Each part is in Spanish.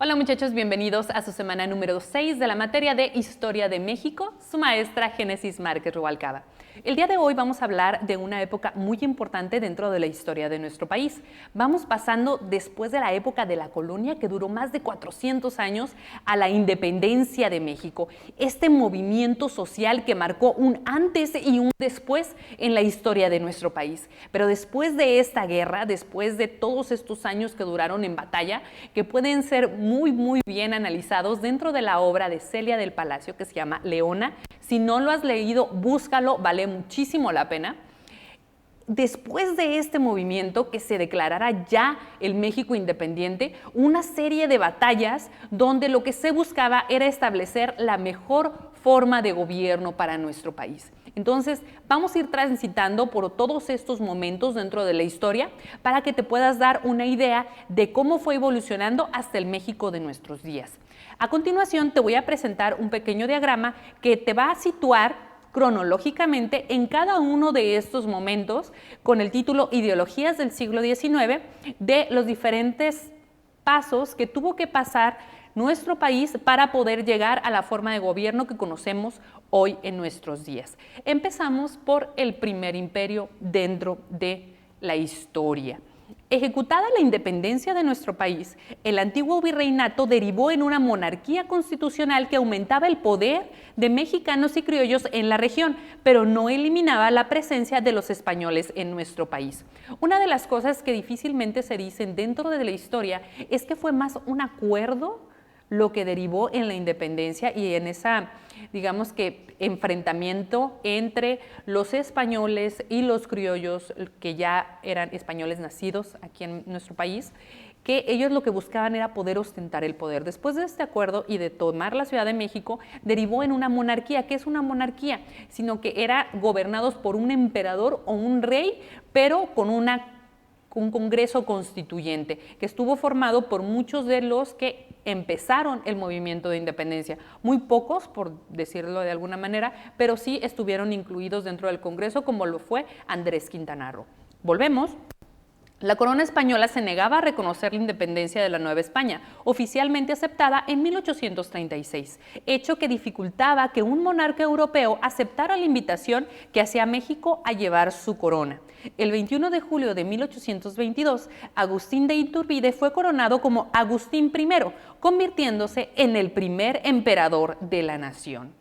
Hola muchachos, bienvenidos a su semana número 6 de la materia de Historia de México, su maestra Génesis Márquez Rubalcaba. El día de hoy vamos a hablar de una época muy importante dentro de la historia de nuestro país. Vamos pasando después de la época de la colonia, que duró más de 400 años, a la independencia de México. Este movimiento social que marcó un antes y un después en la historia de nuestro país. Pero después de esta guerra, después de todos estos años que duraron en batalla, que pueden ser muy bien analizados dentro de la obra de Celia del Palacio, que se llama Leona. Si no lo has leído, búscalo, vale muchísimo la pena. Después de este movimiento, que se declarara ya el México independiente, una serie de batallas donde lo que se buscaba era establecer la mejor forma de gobierno para nuestro país. Entonces, vamos a ir transitando por todos estos momentos dentro de la historia para que te puedas dar una idea de cómo fue evolucionando hasta el México de nuestros días. A continuación, te voy a presentar un pequeño diagrama que te va a situar cronológicamente en cada uno de estos momentos con el título Ideologías del siglo XIX, de los diferentes pasos que tuvo que pasar nuestro país para poder llegar a la forma de gobierno que conocemos hoy en nuestros días. Empezamos por el primer imperio dentro de la historia. Ejecutada la independencia de nuestro país, el antiguo virreinato derivó en una monarquía constitucional que aumentaba el poder de mexicanos y criollos en la región, pero no eliminaba la presencia de los españoles en nuestro país. Una de las cosas que difícilmente se dicen dentro de la historia es que fue más un acuerdo lo que derivó en la independencia y en esa, digamos que, enfrentamiento entre los españoles y los criollos, que ya eran españoles nacidos aquí en nuestro país, que ellos lo que buscaban era poder ostentar el poder. Después de este acuerdo y de tomar la Ciudad de México, derivó en una monarquía. ¿Qué es una monarquía? Sino que era gobernados por un emperador o un rey, pero con un Congreso Constituyente, que estuvo formado por muchos de los que empezaron el movimiento de independencia. Muy pocos, por decirlo de alguna manera, pero sí estuvieron incluidos dentro del Congreso, como lo fue Andrés Quintana Roo. Volvemos. La corona española se negaba a reconocer la independencia de la Nueva España, oficialmente aceptada en 1836, hecho que dificultaba que un monarca europeo aceptara la invitación que hacía México a llevar su corona. El 21 de julio de 1822, Agustín de Iturbide fue coronado como Agustín I, convirtiéndose en el primer emperador de la nación.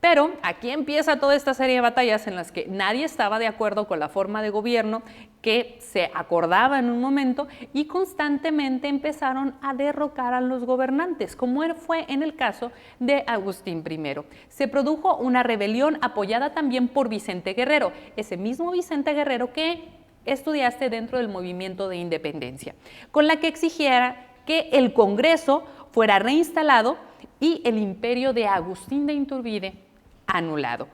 Pero aquí empieza toda esta serie de batallas en las que nadie estaba de acuerdo con la forma de gobierno que se acordaba en un momento y constantemente empezaron a derrocar a los gobernantes, como fue en el caso de Agustín I. Se produjo una rebelión apoyada también por Vicente Guerrero, ese mismo Vicente Guerrero que estudiaste dentro del movimiento de independencia, con la que exigiera que el Congreso fuera reinstalado y el imperio de Agustín de Iturbide anulado.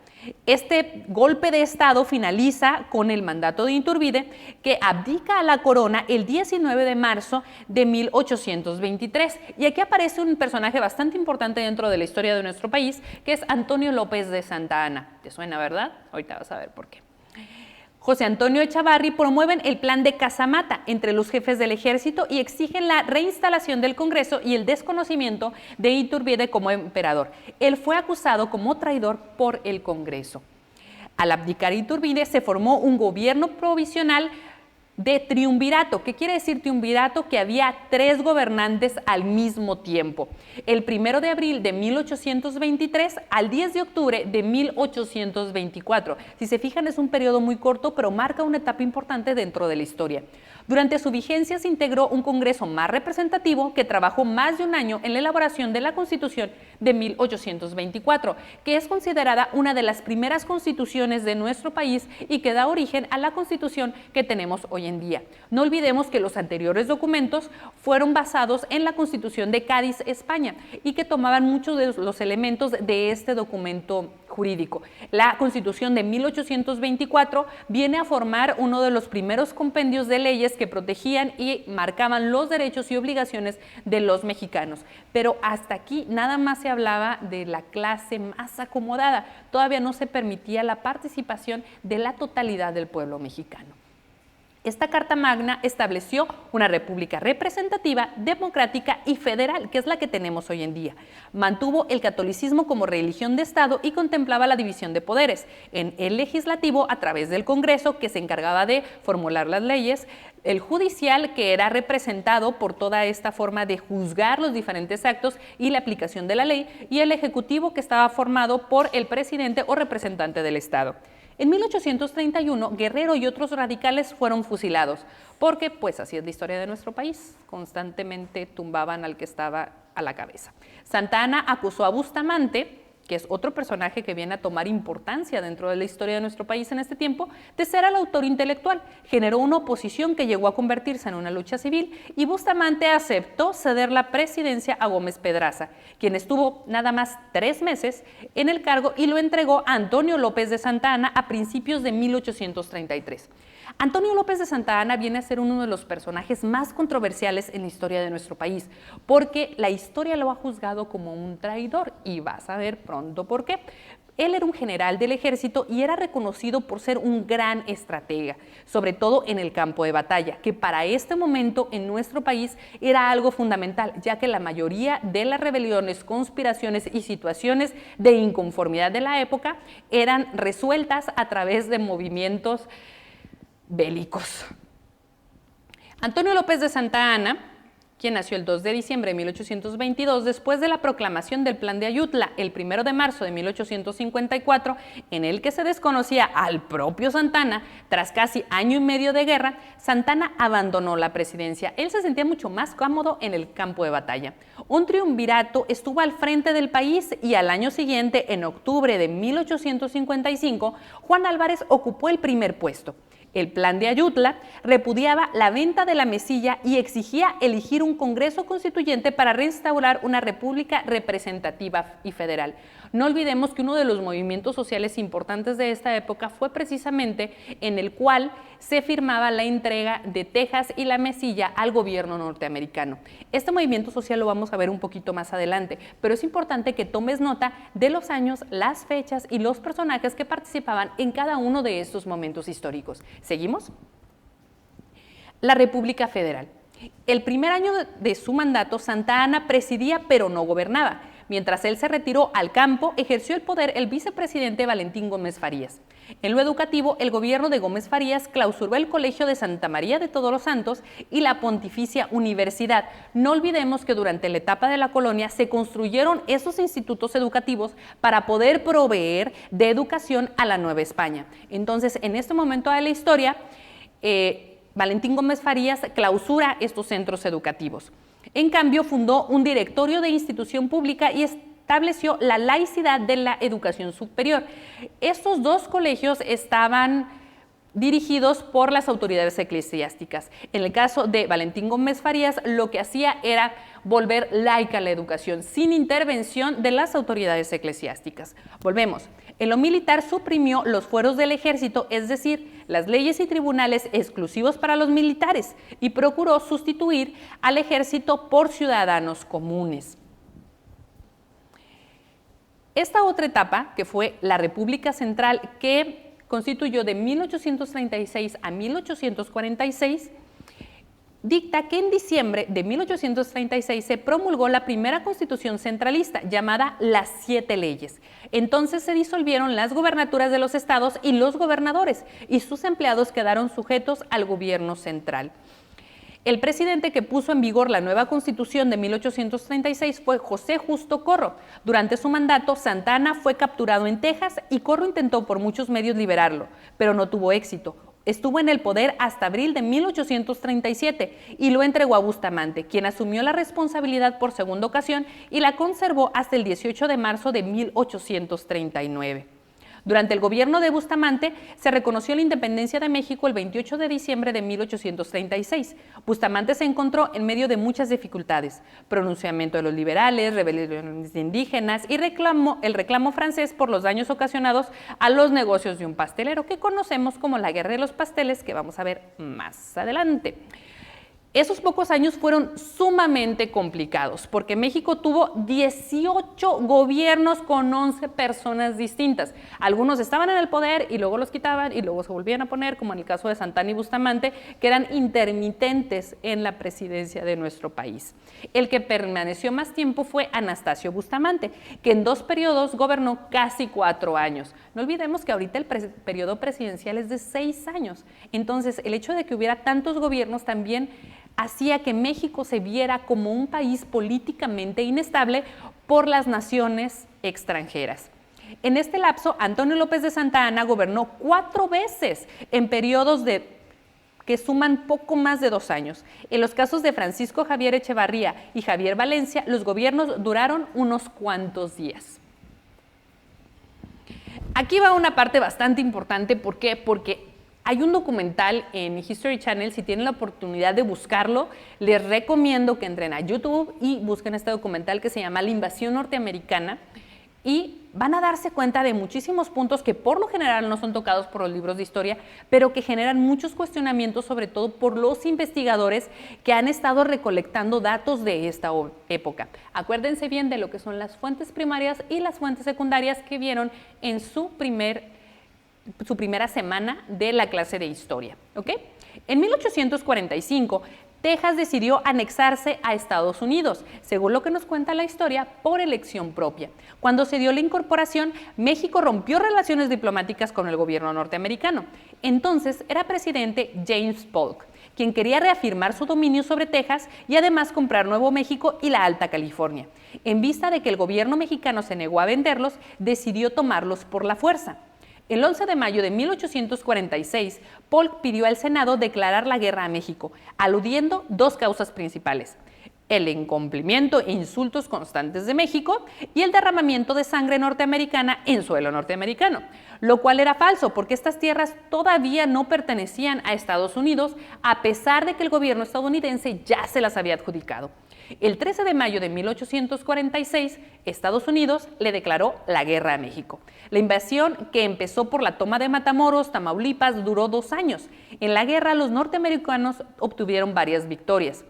Este golpe de Estado finaliza con el mandato de Iturbide, que abdica a la corona el 19 de marzo de 1823. Y aquí aparece un personaje bastante importante dentro de la historia de nuestro país, que es Antonio López de Santa Anna. ¿Te suena, verdad? Ahorita vas a ver por qué. José Antonio Echavarri promueven el plan de Casamata entre los jefes del ejército y exigen la reinstalación del Congreso y el desconocimiento de Iturbide como emperador. Él fue acusado como traidor por el Congreso. Al abdicar Iturbide, se formó un gobierno provisional de triunvirato. ¿Qué quiere decir triunvirato? Que había 3 gobernantes al mismo tiempo. El 1 de abril de 1823 al 10 de octubre de 1824. Si se fijan, es un periodo muy corto, pero marca una etapa importante dentro de la historia. Durante su vigencia se integró un Congreso más representativo que trabajó más de un año en la elaboración de la Constitución de 1824, que es considerada una de las primeras constituciones de nuestro país y que da origen a la Constitución que tenemos hoy en día. No olvidemos que los anteriores documentos fueron basados en la Constitución de Cádiz, España, y que tomaban muchos de los elementos de este documento jurídico. La Constitución de 1824 viene a formar uno de los primeros compendios de leyes que protegían y marcaban los derechos y obligaciones de los mexicanos. Pero hasta aquí nada más se hablaba de la clase más acomodada. Todavía no se permitía la participación de la totalidad del pueblo mexicano. Esta Carta Magna estableció una república representativa, democrática y federal, que es la que tenemos hoy en día. Mantuvo el catolicismo como religión de Estado y contemplaba la división de poderes en el legislativo a través del Congreso, que se encargaba de formular las leyes, el judicial, que era representado por toda esta forma de juzgar los diferentes actos y la aplicación de la ley, y el ejecutivo, que estaba formado por el presidente o representante del Estado. En 1831, Guerrero y otros radicales fueron fusilados, porque pues así es la historia de nuestro país, constantemente tumbaban al que estaba a la cabeza. Santa Anna acusó a Bustamante, que es otro personaje que viene a tomar importancia dentro de la historia de nuestro país en este tiempo, de ser el autor intelectual. Generó una oposición que llegó a convertirse en una lucha civil y Bustamante aceptó ceder la presidencia a Gómez Pedraza, quien estuvo nada más 3 meses en el cargo y lo entregó a Antonio López de Santa Anna a principios de 1833. Antonio López de Santa Anna viene a ser uno de los personajes más controversiales en la historia de nuestro país, porque la historia lo ha juzgado como un traidor, y vas a ver pronto por qué. Él era un general del ejército y era reconocido por ser un gran estratega, sobre todo en el campo de batalla, que para este momento en nuestro país era algo fundamental, ya que la mayoría de las rebeliones, conspiraciones y situaciones de inconformidad de la época eran resueltas a través de movimientos bélicos. Antonio López de Santa Anna, quien nació el 2 de diciembre de 1822, después de la proclamación del Plan de Ayutla, el 1 de marzo de 1854, en el que se desconocía al propio Santa Anna, tras casi año y medio de guerra, Santa Anna abandonó la presidencia. Él se sentía mucho más cómodo en el campo de batalla. Un triunvirato estuvo al frente del país y al año siguiente, en octubre de 1855, Juan Álvarez ocupó el primer puesto. El Plan de Ayutla repudiaba la venta de la mesilla y exigía elegir un Congreso Constituyente para restaurar una república representativa y federal. No olvidemos que uno de los movimientos sociales importantes de esta época fue precisamente en el cual se firmaba la entrega de Texas y la mesilla al gobierno norteamericano. Este movimiento social lo vamos a ver un poquito más adelante, pero es importante que tomes nota de los años, las fechas y los personajes que participaban en cada uno de estos momentos históricos. ¿Seguimos? La República Federal. El primer año de su mandato, Santa Anna presidía pero no gobernaba. Mientras él se retiró al campo, ejerció el poder el vicepresidente Valentín Gómez Farías. En lo educativo, el gobierno de Gómez Farías clausuró el Colegio de Santa María de Todos los Santos y la Pontificia Universidad. No olvidemos que durante la etapa de la colonia se construyeron esos institutos educativos para poder proveer de educación a la Nueva España. Entonces, en este momento de la historia, Valentín Gómez Farías clausura estos centros educativos. En cambio, fundó un directorio de institución pública y estableció la laicidad de la educación superior. Estos dos colegios estaban dirigidos por las autoridades eclesiásticas. En el caso de Valentín Gómez Farías, lo que hacía era volver laica la educación, sin intervención de las autoridades eclesiásticas. Volvemos. En lo militar suprimió los fueros del ejército, es decir, las leyes y tribunales exclusivos para los militares, y procuró sustituir al ejército por ciudadanos comunes. Esta otra etapa, que fue la República Central, que constituyó de 1836 a 1846, dicta que en diciembre de 1836 se promulgó la primera constitución centralista, llamada las 7 leyes. Entonces se disolvieron las gobernaturas de los estados y los gobernadores, y sus empleados quedaron sujetos al gobierno central. El presidente que puso en vigor la nueva Constitución de 1836 fue José Justo Corro. Durante su mandato, Santa Anna fue capturado en Texas y Corro intentó por muchos medios liberarlo, pero no tuvo éxito. Estuvo en el poder hasta abril de 1837 y lo entregó a Bustamante, quien asumió la responsabilidad por segunda ocasión y la conservó hasta el 18 de marzo de 1839. Durante el gobierno de Bustamante se reconoció la independencia de México el 28 de diciembre de 1836. Bustamante se encontró en medio de muchas dificultades: pronunciamiento de los liberales, rebeliones indígenas y el reclamo francés por los daños ocasionados a los negocios de un pastelero, que conocemos como la Guerra de los Pasteles, que vamos a ver más adelante. Esos pocos años fueron sumamente complicados porque México tuvo 18 gobiernos con 11 personas distintas. Algunos estaban en el poder y luego los quitaban y luego se volvían a poner, como en el caso de Santana y Bustamante, que eran intermitentes en la presidencia de nuestro país. El que permaneció más tiempo fue Anastasio Bustamante, que en 2 periodos gobernó casi 4 años. No olvidemos que ahorita el periodo presidencial es de 6 años. Entonces, el hecho de que hubiera tantos gobiernos también hacía que México se viera como un país políticamente inestable por las naciones extranjeras. En este lapso, Antonio López de Santa Anna gobernó 4 veces en periodos que suman poco más de 2 años. En los casos de Francisco Javier Echevarría y Javier Valencia, los gobiernos duraron unos cuantos días. Aquí va una parte bastante importante. ¿Por qué? Porque hay un documental en History Channel, si tienen la oportunidad de buscarlo, les recomiendo que entren a YouTube y busquen este documental que se llama La Invasión Norteamericana, y van a darse cuenta de muchísimos puntos que por lo general no son tocados por los libros de historia, pero que generan muchos cuestionamientos, sobre todo por los investigadores que han estado recolectando datos de esta época. Acuérdense bien de lo que son las fuentes primarias y las fuentes secundarias que vieron en su primera semana de la clase de historia, ¿ok? En 1845, Texas decidió anexarse a Estados Unidos, según lo que nos cuenta la historia, por elección propia. Cuando se dio la incorporación, México rompió relaciones diplomáticas con el gobierno norteamericano. Entonces era presidente James Polk, quien quería reafirmar su dominio sobre Texas y además comprar Nuevo México y la Alta California. En vista de que el gobierno mexicano se negó a venderlos, decidió tomarlos por la fuerza. El 11 de mayo de 1846, Polk pidió al Senado declarar la guerra a México, aludiendo 2 causas principales: el incumplimiento e insultos constantes de México y el derramamiento de sangre norteamericana en suelo norteamericano, lo cual era falso porque estas tierras todavía no pertenecían a Estados Unidos, a pesar de que el gobierno estadounidense ya se las había adjudicado. El 13 de mayo de 1846, Estados Unidos le declaró la guerra a México. La invasión, que empezó por la toma de Matamoros, Tamaulipas, duró 2 años. En la guerra, los norteamericanos obtuvieron varias victorias.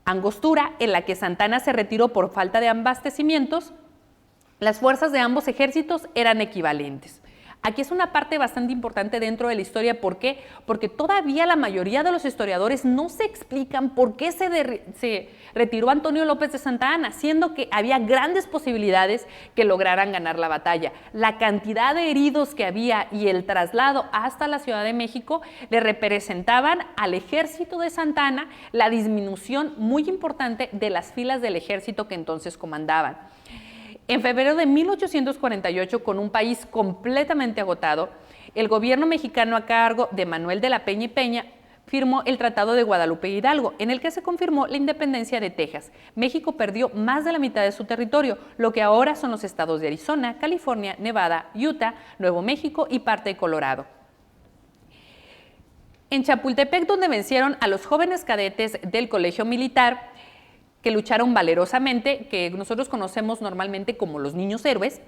Angostura, en la que Santa Anna se retiró por falta de abastecimientos, las fuerzas de ambos ejércitos eran equivalentes. Aquí es una parte bastante importante dentro de la historia. ¿Por qué? Porque todavía la mayoría de los historiadores no se explican por qué se retiró Antonio López de Santa Anna, siendo que había grandes posibilidades que lograran ganar la batalla. La cantidad de heridos que había y el traslado hasta la Ciudad de México le representaban al ejército de Santa Anna la disminución muy importante de las filas del ejército que entonces comandaban. En febrero de 1848, con un país completamente agotado, el gobierno mexicano a cargo de Manuel de la Peña y Peña firmó el Tratado de Guadalupe Hidalgo, en el que se confirmó la independencia de Texas. México perdió más de la mitad de su territorio, lo que ahora son los estados de Arizona, California, Nevada, Utah, Nuevo México y parte de Colorado. En Chapultepec, donde vencieron a los jóvenes cadetes del Colegio Militar, que lucharon valerosamente, que nosotros conocemos normalmente como los niños héroes.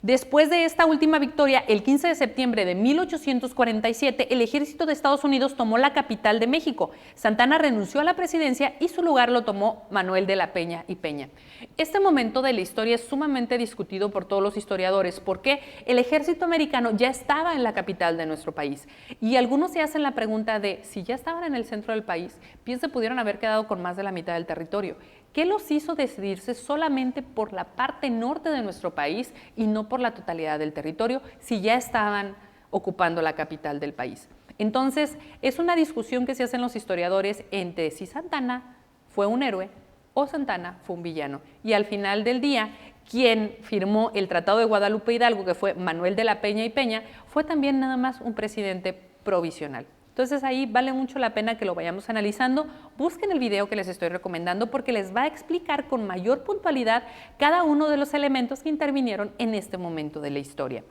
Después de esta última victoria, el 15 de septiembre de 1847, el ejército de Estados Unidos tomó la capital de México. Santa Anna renunció a la presidencia y su lugar lo tomó Manuel de la Peña y Peña. Este momento de la historia es sumamente discutido por todos los historiadores porque el ejército americano ya estaba en la capital de nuestro país. Y algunos se hacen la pregunta de si ya estaban en el centro del país, bien se pudieron haber quedado con más de la mitad del territorio. ¿Qué los hizo decidirse solamente por la parte norte de nuestro país y no por la totalidad del territorio si ya estaban ocupando la capital del país? Entonces, es una discusión que se hacen los historiadores entre si Santa Anna fue un héroe o Santa Anna fue un villano. Y al final del día, quien firmó el Tratado de Guadalupe Hidalgo, que fue Manuel de la Peña y Peña, fue también nada más un presidente provisional. Entonces ahí vale mucho la pena que lo vayamos analizando. Busquen el video que les estoy recomendando porque les va a explicar con mayor puntualidad cada uno de los elementos que intervinieron en este momento de la historia.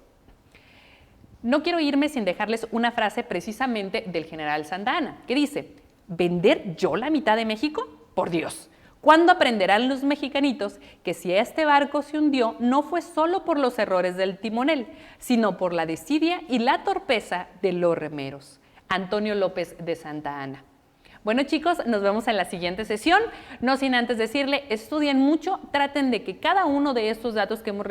No quiero irme sin dejarles una frase precisamente del general Santa Anna, que dice: ¿vender yo la mitad de México? Por Dios. ¿Cuándo aprenderán los mexicanitos que si este barco se hundió no fue solo por los errores del timonel, sino por la desidia y la torpeza de los remeros? Antonio López de Santa Anna. Bueno chicos, nos vemos en la siguiente sesión. No sin antes decirle, estudien mucho, traten de que cada uno de estos datos que hemos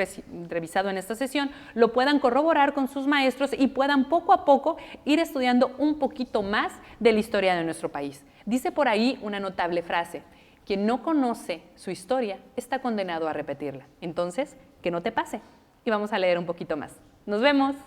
revisado en esta sesión lo puedan corroborar con sus maestros y puedan poco a poco ir estudiando un poquito más de la historia de nuestro país. Dice por ahí una notable frase: quien no conoce su historia está condenado a repetirla. Entonces, que no te pase. Y vamos a leer un poquito más. Nos vemos.